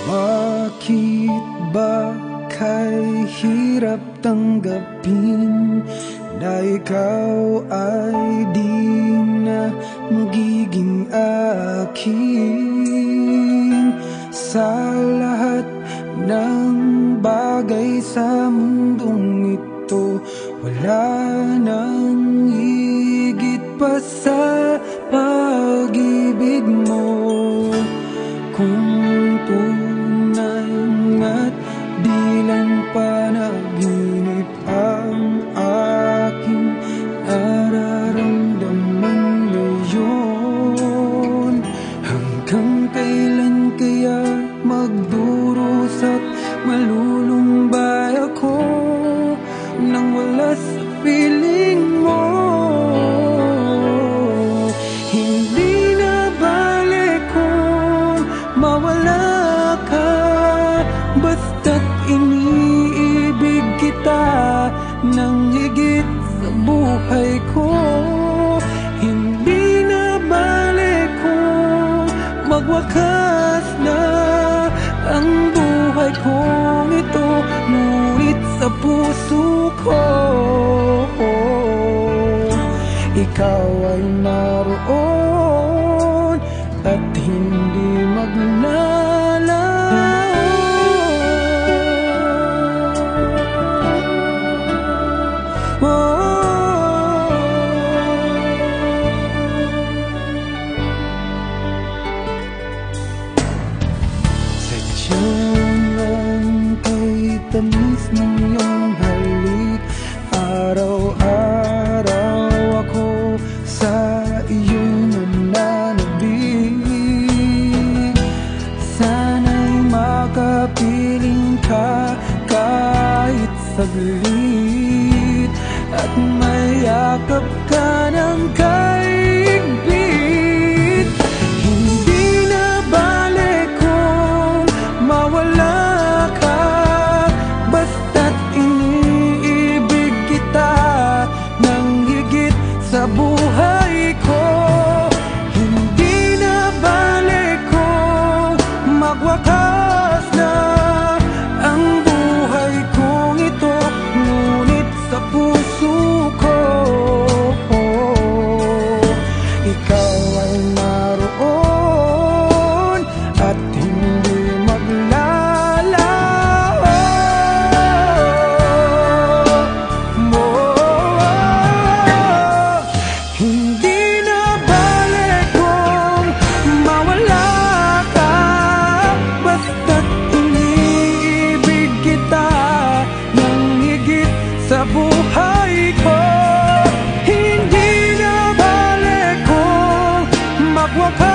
Bakit ba kay hirap tanggapin na ikaw ay di na magiging akin? Sa lahat ng bagay sa mundong ito, wala nang higit pa sa pag-ibig mo. Kung tunay nga't di lang panaginip ang aking nararamdaman ngayon, hanggang kailan kaya magdurusa at malulumbay ako nang wala sa piling mo? Hindi na balik kung mawala ka, basta't iniibig kita nang higit sa buhay ko. Hindi na balik kung magwakas na ang buhay kong ito, ngunit sa puso ko ikaw ay naroon at hindi magnalaw. Sadyang kay tamis ng iyong halik, araw-araw ako sa iyong nananabik. Sana'y makapiling ka kahit saglit, at mayakap ka ng kaigpit. Hindi na balik kung mawala ka, basta't iniibig kita nang higit sa buhay ko. Hindi na balik kung magwakas na ang buhay kong ito, ngunit sa puso ko ikaw ay naroon at hindi maglalaho. Hindi na balik kung mawala ka, basta't iniibig kita nang higit sa buhay ko. Hindi na balik kung magwakas